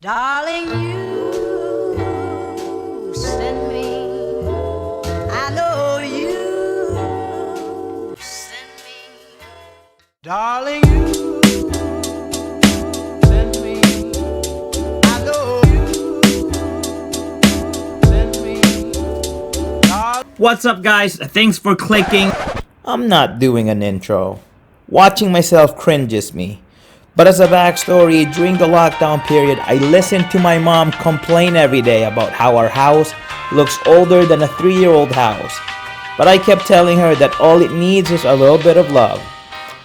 Darling, you send me. I know you send me. Darling, you send me. I know you send me. What's up, guys? Thanks for clicking. I'm not doing an intro. Watching myself cringes me. But as a backstory, during the lockdown period, I listened to my mom complain every day about how our house looks older than a 3-year-old house. But I kept telling her that all it needs is a little bit of love.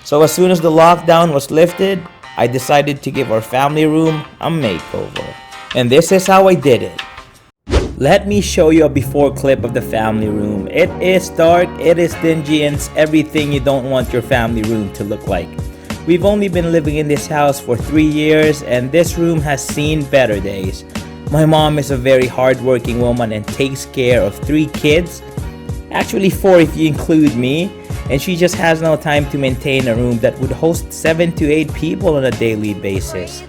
So as soon as the lockdown was lifted, I decided to give our family room a makeover. And this is how I did it. Let me show you a before clip of the family room. It is dark, it is dingy, and it's everything you don't want your family room to look like. We've only been living in this house for 3 years, and this room has seen better days. My mom is a very hardworking woman and takes care of 3 kids. Actually 4 if you include me. And she just has no time to maintain a room that would host 7 to 8 people on a daily basis.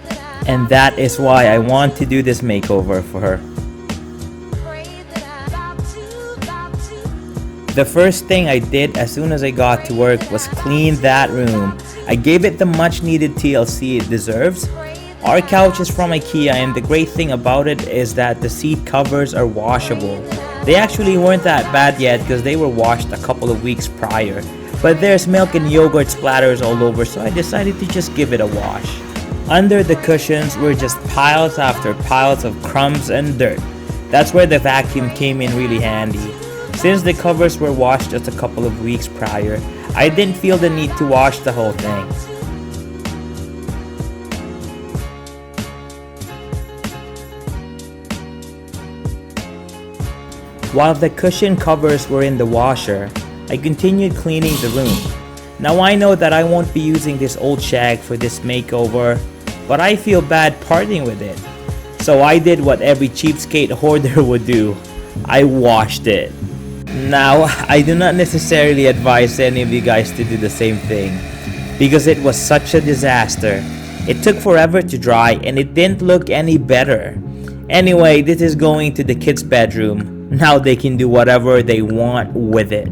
And that is why I want to do this makeover for her. The first thing I did as soon as I got to work was clean that room. I gave it the much needed TLC it deserves. Our couch is from IKEA, and the great thing about it is that the seat covers are washable. They actually weren't that bad yet because they were washed a couple of weeks prior. But there's milk and yogurt splatters all over, so I decided to just give it a wash. Under the cushions were just piles after piles of crumbs and dirt. That's where the vacuum came in really handy. Since the covers were washed just a couple of weeks prior, I didn't feel the need to wash the whole thing. While the cushion covers were in the washer, I continued cleaning the room. Now I know that I won't be using this old shag for this makeover, but I feel bad parting with it. So I did what every cheapskate hoarder would do. I washed it. Now, I do not necessarily advise any of you guys to do the same thing, because it was such a disaster. It took forever to dry and it didn't look any better. Anyway, this is going to the kids' bedroom. Now they can do whatever they want with it.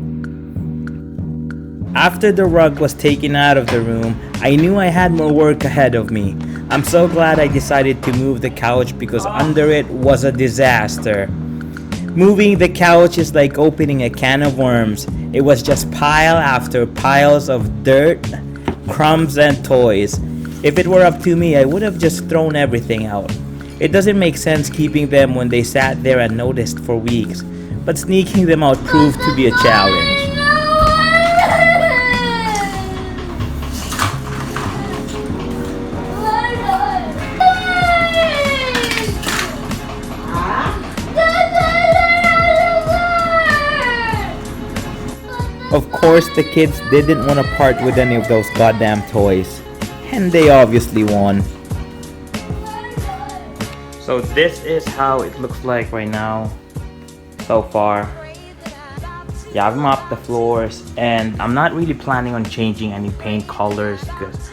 After the rug was taken out of the room, I knew I had more work ahead of me. I'm so glad I decided to move the couch because under it was a disaster. Moving the couch is like opening a can of worms. It was just pile after piles of dirt, crumbs, and toys. If it were up to me, I would have just thrown everything out. It doesn't make sense keeping them when they sat there unnoticed for weeks, but sneaking them out proved to be a challenge. Of course, the kids didn't want to part with any of those goddamn toys, and they obviously won. So this is how it looks like right now, so far. Yeah, I've mopped the floors, and I'm not really planning on changing any paint colors because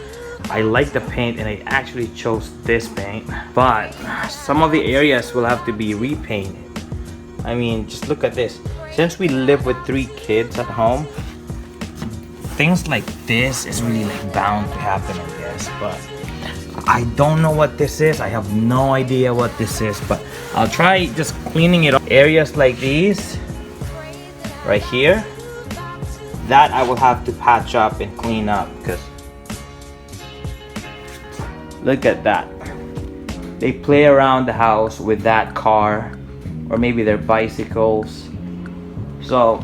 I like the paint and I actually chose this paint. But some of the areas will have to be repainted. I mean, just look at this. Since we live with 3 kids at home, things like this is really like bound to happen, I guess. But I don't know what this is. I have no idea what this is, but I'll try just cleaning it up. Areas like these, right here, that I will have to patch up and clean up because look at that. They play around the house with that car or maybe their bicycles. So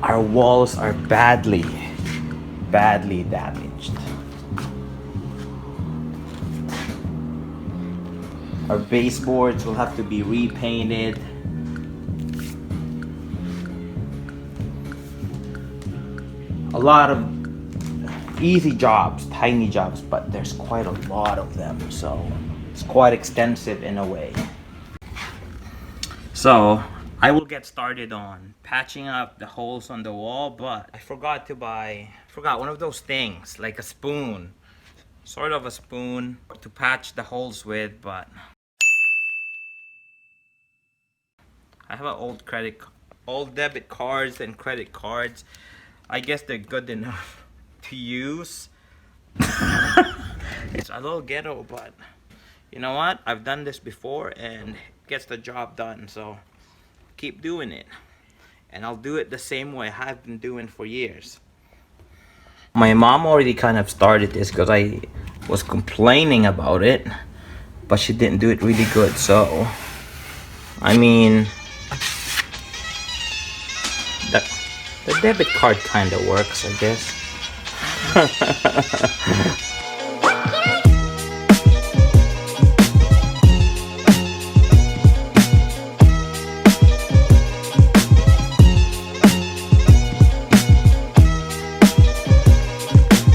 our walls are badly damaged. Our baseboards will have to be repainted. A lot of easy jobs, tiny jobs, but there's quite a lot of them, so it's quite extensive in a way. So I will get started on patching up the holes on the wall, but I forgot one of those things, like a spoon. sort of a spoon to patch the holes with, but I have an old debit cards and credit cards. I guess they're good enough to use. It's a little ghetto, but you know what? I've done this before and it gets the job done, so keep doing it. And I'll do it the same way I've been doing for years. My mom already kind of started this because I was complaining about it, but she didn't do it really good, so I mean, the debit card kind of works, I guess.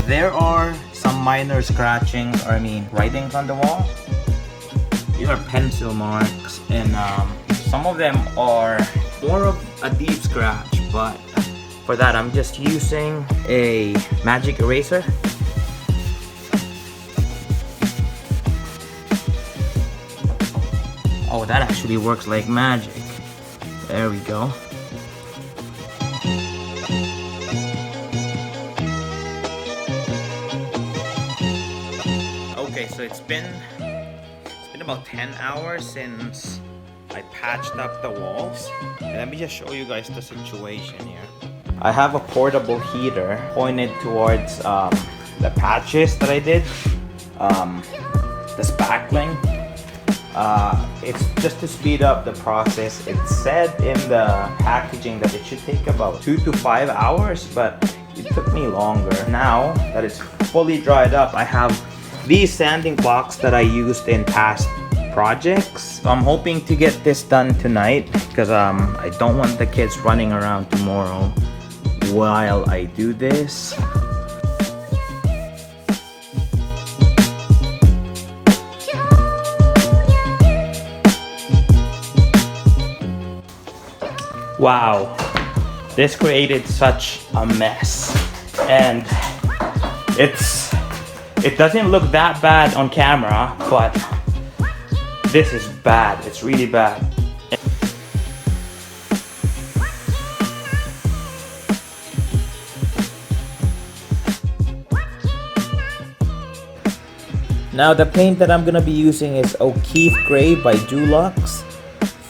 There are some minor scratching, or I mean writings on the wall. These are pencil marks, and some of them are more of a deep scratch, but for that I'm just using a magic eraser. Oh, that actually works like magic. There we go. Okay, so it's been about 10 hours since I patched up the walls. And let me just show you guys the situation here. I have a portable heater pointed towards the patches that I did, the spackling. It's just to speed up the process. It said in the packaging that it should take about 2 to 5 hours, but it took me longer. Now that it's fully dried up, I have these sanding blocks that I used in past projects. So I'm hoping to get this done tonight because I don't want the kids running around tomorrow while I do this. Wow, this created such a mess, and it doesn't look that bad on camera, but this is bad. It's really bad. Now the paint that I'm gonna be using is O'Keefe Gray by Dulux.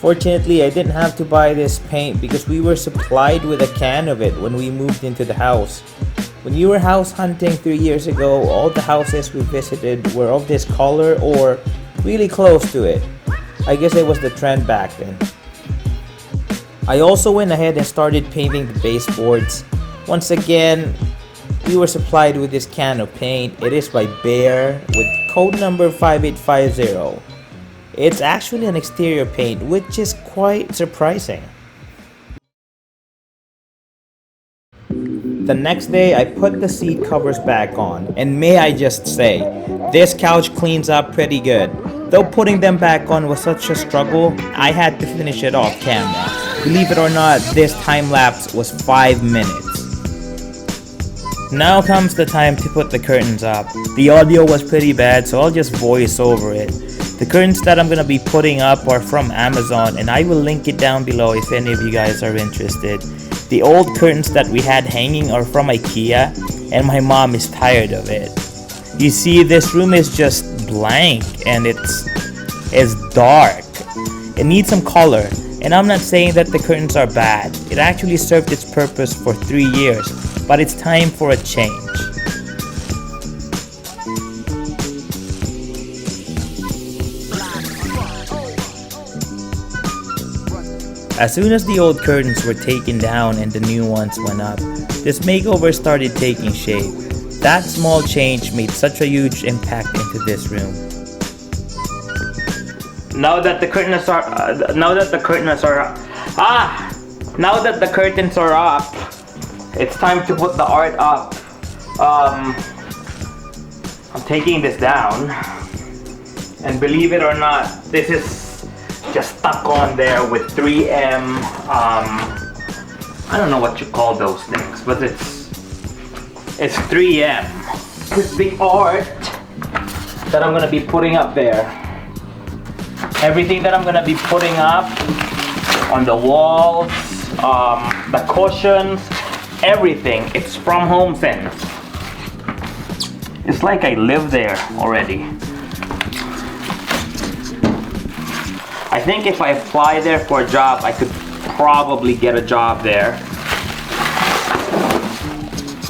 Fortunately, I didn't have to buy this paint because we were supplied with a can of it when we moved into the house. When you were house hunting 3 years ago, all the houses we visited were of this color or really close to it. I guess it was the trend back then. I also went ahead and started painting the baseboards. Once again, we were supplied with this can of paint. It is by Behr with code number 5850. It's actually an exterior paint, which is quite surprising. The next day, I put the seat covers back on, and may I just say, this couch cleans up pretty good. Though putting them back on was such a struggle, I had to finish it off camera. Believe it or not, this time lapse was 5 minutes. Now comes the time to put the curtains up. The audio was pretty bad, so I'll just voice over it. The curtains that I'm gonna be putting up are from Amazon, and I will link it down below if any of you guys are interested. The old curtains that we had hanging are from IKEA, and my mom is tired of it. You see, this room is just blank, and it's dark. It needs some color, and I'm not saying that the curtains are bad. It actually served its purpose for 3 years, but it's time for a change. As soon as the old curtains were taken down and the new ones went up, this makeover started taking shape. That small change made such a huge impact into this room. Now that the curtains are up, it's time to put the art up. I'm taking this down, and believe it or not, this is just stuck on there with 3M, I don't know what you call those things, but it's 3M. With the art that I'm gonna be putting up there. Everything that I'm gonna be putting up on the walls, the cushions, everything, it's from HOMESense. It's like I live there already. I think if I apply there for a job, I could probably get a job there.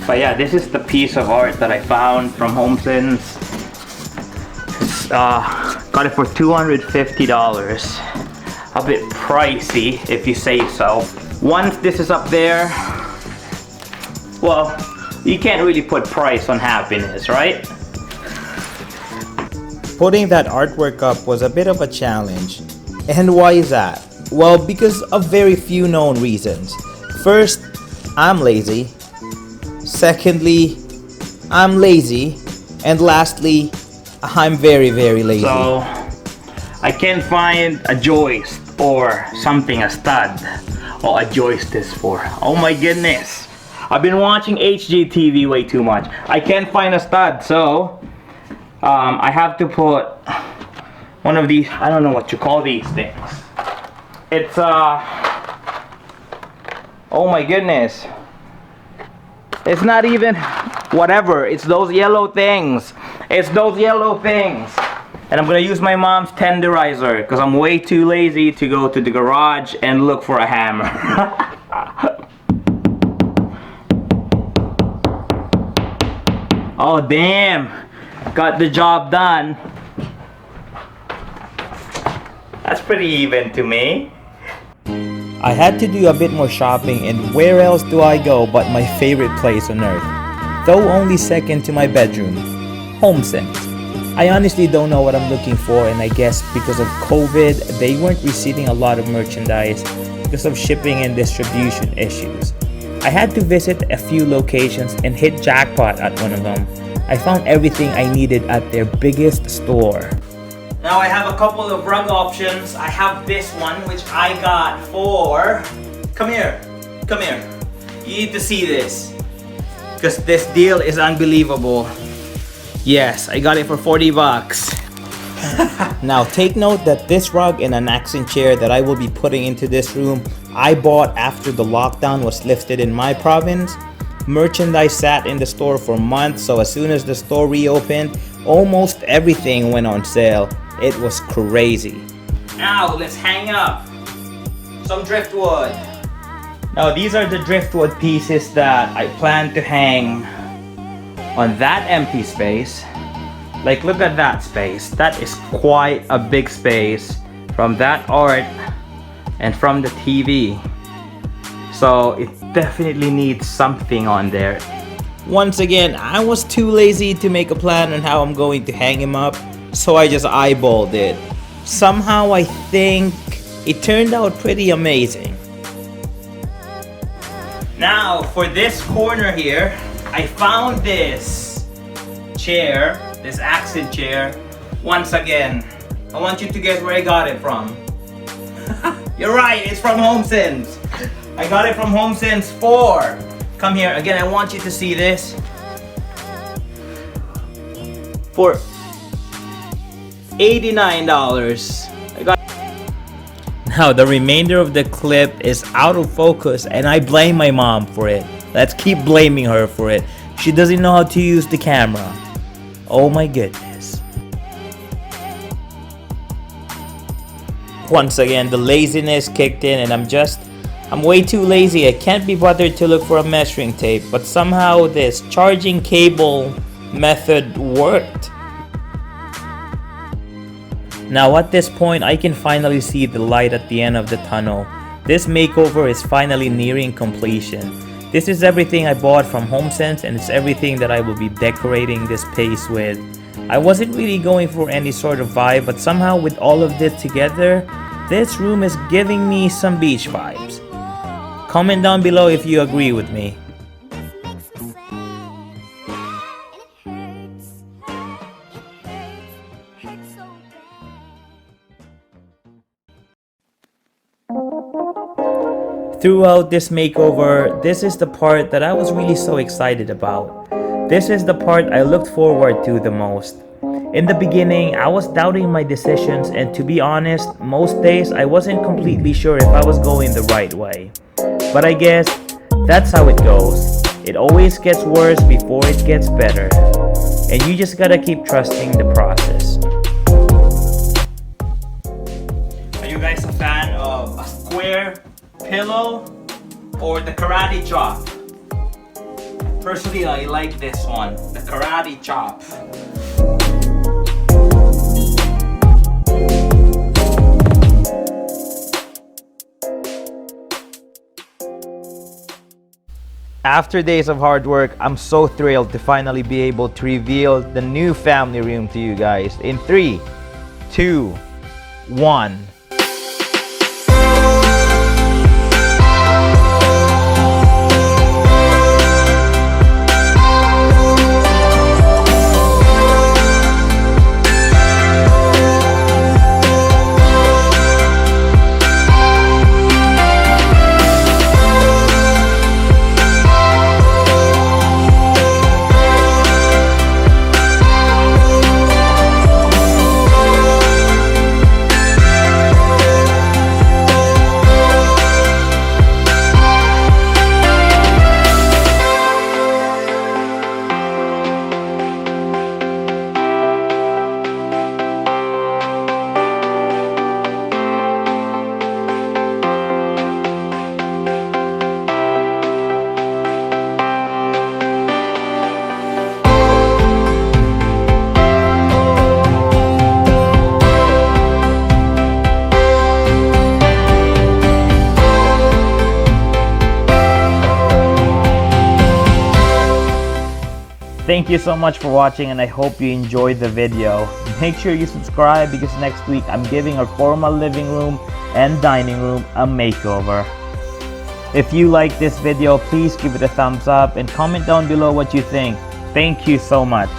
But yeah, this is the piece of art that I found from HOMESense. It's, got it for $250. A bit pricey, if you say so. Once this is up there, well, you can't really put price on happiness, right? Putting that artwork up was a bit of a challenge. And why is that? Well, because of very few known reasons. First, I'm lazy. Secondly, I'm lazy. And lastly, I'm very, very lazy. So, I can't find a joist or something, a stud. Oh, a joist is for. Oh my goodness. I've been watching HGTV way too much. I can't find a stud, so I have to put one of these, I don't know what you call these things. It's oh my goodness. It's not even whatever, it's those yellow things. It's those yellow things. And I'm gonna use my mom's tenderizer because I'm way too lazy to go to the garage and look for a hammer. Oh damn, got the job done. That's pretty even to me. I had to do a bit more shopping, and where else do I go but my favorite place on earth? Though only second to my bedroom, HOMESense. I honestly don't know what I'm looking for, and I guess because of COVID, they weren't receiving a lot of merchandise because of shipping and distribution issues. I had to visit a few locations and hit jackpot at one of them. I found everything I needed at their biggest store. Now I have a couple of rug options. I have this one which I got for... Come here. Come here. You need to see this. Because this deal is unbelievable. Yes, I got it for 40 bucks. Now take note that this rug and an accent chair that I will be putting into this room, I bought after the lockdown was lifted in my province. Merchandise sat in the store for months, so as soon as the store reopened, almost everything went on sale. It was crazy. Now let's hang up some driftwood. Now these are the driftwood pieces that I plan to hang on that empty space. Like, look at that space. That is quite a big space from that art and from the TV. So it definitely needs something on there. Once again, I was too lazy to make a plan on how I'm going to hang him up, so I just eyeballed it. Somehow I think it turned out pretty amazing. Now for this corner here, I found this chair, this accent chair. Once again, I want you to guess where I got it from. You're right, it's from HOMESense. I got it from HOMESense 4. Come here, again, I want you to see this. For $89. Now the remainder of the clip is out of focus and I blame my mom for it. Let's keep blaming her for it. She doesn't know how to use the camera. Oh my goodness. Once again, the laziness kicked in and I'm way too lazy. I can't be bothered to look for a measuring tape, but somehow this charging cable method worked. Now at this point, I can finally see the light at the end of the tunnel. This makeover is finally nearing completion. This is everything I bought from HOMESense, and it's everything that I will be decorating this place with. I wasn't really going for any sort of vibe, but somehow with all of this together, this room is giving me some beach vibes. Comment down below if you agree with me. Throughout this makeover, this is the part that I was really so excited about. This is the part I looked forward to the most. In the beginning, I was doubting my decisions, and to be honest, most days I wasn't completely sure if I was going the right way. But I guess that's how it goes. It always gets worse before it gets better. And you just gotta keep trusting the process. Are you guys a fan of a square pillow or the karate chop? Personally, I like this one, the karate chop. After days of hard work, I'm so thrilled to finally be able to reveal the new family room to you guys in 3, 2, 1. Thank you so much for watching, and I hope you enjoyed the video. Make sure you subscribe because next week I'm giving our formal living room and dining room a makeover. If you like this video, please give it a thumbs up and comment down below what you think. Thank you so much.